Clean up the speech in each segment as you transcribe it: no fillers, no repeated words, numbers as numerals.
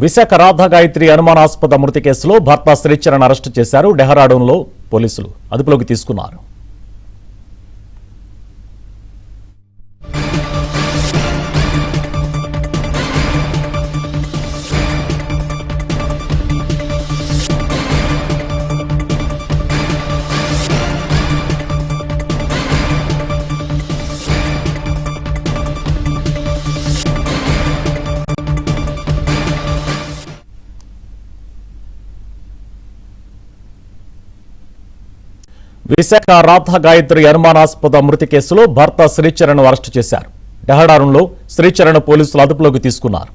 విశాఖ రాధా గాయత్రి అనుమానాస్పద మృతి కేసులో భర్త శ్రీచరణ్ అరెస్టు చేశారు. డెహ్రాడూన్లో పోలీసులు అదుపులోకి తీసుకున్నారు. విశాఖ రాధా గాయత్రి అనుమానాస్పద మృతి కేసులో భర్త శ్రీచరణ్ అరెస్టు చేశారు. డెహ్రాడూన్లో శ్రీచరణ్ పోలీసులు అదుపులోకి తీసుకున్నారు.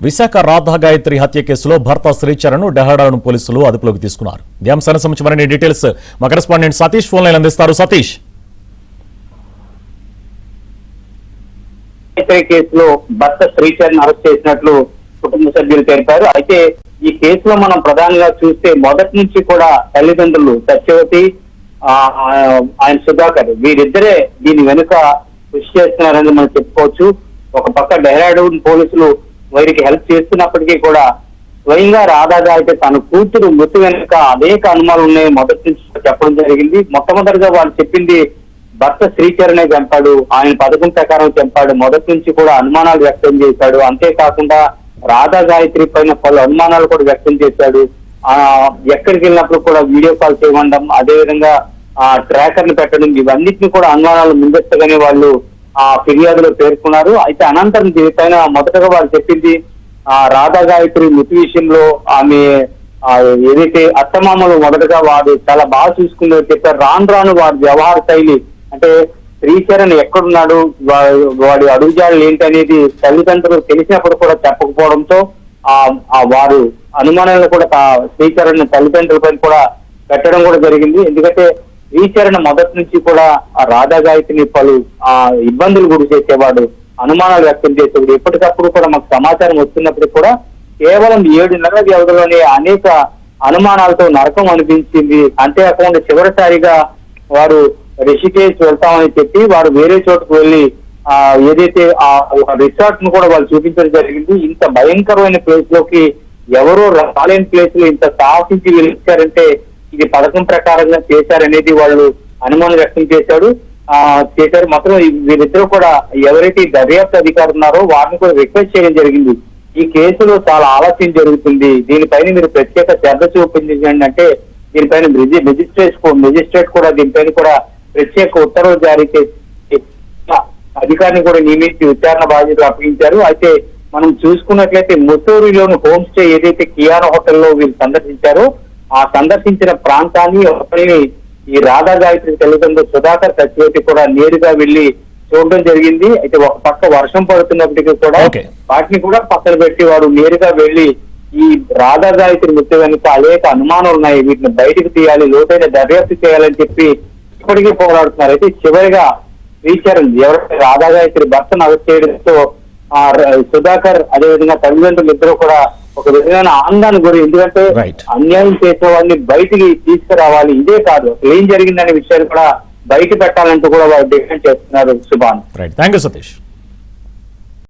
విశాఖ రాధా గాయత్రి హత్య కేసులో భర్త శ్రీచరణ్ డెహ్రాడూన్ పోలీసులు అదుపులోకి తీసుకున్నారు. ఈ అంశానికి సంబంధించి మరిన్ని డీటెయిల్స్ మా కరెస్పాండెంట్ సతీష్ ఫోన్ లైన్ అందిస్తారు. సతీష్, కేసులో భర్త శ్రీచరణ్ అరెస్ట్ చేసినట్లు కుటుంబ సభ్యులు తెలిపారు. అయితే ఈ కేసులో మనం ప్రధానంగా చూస్తే మొదటి నుంచి కూడా తల్లిదండ్రులు సత్యవతి ఆయన సుధాకర్ వీరిద్దరే దీని వెనుక కృషి చేస్తున్నారని మనం చెప్పుకోవచ్చు. ఒక పక్క డెహ్రాడూన్ పోలీసులు వీరికి హెల్ప్ చేస్తున్నప్పటికీ కూడా స్వయంగా రాధా గాయత్రి తన కూతురు మృతి వెనుక అనేక అనుమానాలు ఉన్నాయి మొదటి నుంచి చెప్పడం జరిగింది. మొట్టమొదటిగా వాళ్ళు చెప్పింది భర్త శ్రీచరణే చంపాడు, ఆయన పథకం ప్రకారం చంపాడు, మొదటి నుంచి కూడా అనుమానాలు వ్యక్తం చేశాడు. అంతేకాకుండా రాధా గాయత్రి పైన పలు అనుమానాలు కూడా వ్యక్తం చేశాడు. ఎక్కడికి వెళ్ళినప్పుడు కూడా వీడియో కాల్ చేయడం, అదేవిధంగా ట్రాకర్లు పెట్టడం, ఇవన్నిటిని కూడా అనుమానాలు ముందస్తుగానే వాళ్ళు ఫిర్యాదులో పేర్కొన్నారు. అయితే అనంతరం దీనిపైన మొదటగా వారు చెప్పింది రాధా గాయత్రి మృతి విషయంలో ఆమె ఏదైతే అత్తమామలు మొదటగా వారు చాలా బాగా చూసుకుందని చెప్పారు. రాను రాను వారి వ్యవహార శైలి అంటే శ్రీచరణ్ ఎక్కడున్నాడు, వాడి అడుగుజాడలు ఏంటి అనేది తల్లిదండ్రులు తెలిసినప్పుడు కూడా చెప్పకపోవడంతో వారు అనుమానాలను కూడా శ్రీచరణ్ తల్లిదండ్రులపై కూడా పెట్టడం కూడా జరిగింది. ఎందుకంటే శ్రీచరణ్ మొదటి నుంచి కూడా రాధా గాయత్రిని పలు ఇబ్బందులు గురి చేసేవాడు, అనుమానాలు వ్యక్తం చేసేవాడు. ఎప్పటికప్పుడు కూడా మాకు సమాచారం వస్తున్నప్పుడు కూడా కేవలం 7 నెలల వ్యవధిలోనే అనేక అనుమానాలతో నరకం అనిపించింది. అంతేకాకుండా చివరిసారిగా వారు రిషికేశ్ వెళ్తామని చెప్పి వారు వేరే చోటుకు వెళ్లి ఏదైతే ఆ రిసార్ట్ ను కూడా వాళ్ళు చూపించడం జరిగింది. ఇంత భయంకరమైన ప్లేస్ లోకి ఎవరో రాలేని ప్లేస్ లో ఇంత సాహసించి వెళ్ళారంటే ఇది పథకం ప్రకారంగా చేశారనేది వాళ్ళు అనుమానం వ్యక్తం చేశారు. మాత్రం వీరిద్దరూ కూడా ఎవరైతే దర్యాప్తు అధికారులు ఉన్నారో వారిని కూడా రిక్వెస్ట్ చేయడం జరిగింది. ఈ కేసులో చాలా ఆలస్యం జరుగుతుంది, దీనిపైన మీరు ప్రత్యేక శ్రద్ధ చూపించండి అంటే దీనిపైన మెజిస్ట్రేట్ కూడా దీనిపైన కూడా ప్రత్యేక ఉత్తర్వులు జారీ చేసి అధికారిని కూడా నియమించి విచారణ బాధ్యతలు అప్పగించారు. అయితే మనం చూసుకున్నట్లయితే ముస్సూరిలోని హోమ్ స్టే ఏదైతే కియానా హోటల్లో వీళ్ళు సందర్శించారో ఆ సందర్శించిన ప్రాంతాన్ని ఒకరిని ఈ రాధా గాయత్రి తల్లిదండ్రులు సుధాకర్ సత్యవతి కూడా నేరుగా వెళ్లి చూడడం జరిగింది. అయితే ఒక పక్క వర్షం పడుతున్నప్పటికీ కూడా వాటిని కూడా పక్కన పెట్టి వారు నేరుగా వెళ్లి ఈ రాధా గాయత్రి మృతి వెనుక అనేక అనుమానాలు ఉన్నాయి, వీటిని బయటకు తీయాలి, లోతైన దర్యాప్తు చేయాలని చెప్పి ఇప్పటికీ పోరాడుతున్నారు. అయితే చివరిగా శ్రీచరణ్ ఎవరైతే రాధా గాయత్రి భర్తను అరెస్ట్ చేయడంతో సుధాకర్ అదేవిధంగా తల్లిదండ్రులు ఇద్దరు కూడా ఒక విధమైన ఆనందాన్ని గురి, ఎందుకంటే అన్యాయం చేసే వాడిని బయటికి తీసుకురావాలి, ఇదే కాదు ఏం జరిగిందనే విషయాన్ని కూడా బయట పెట్టాలంటూ కూడా వారు డిమాండ్ చేస్తున్నారు. శుభాన్. Thank you Satish.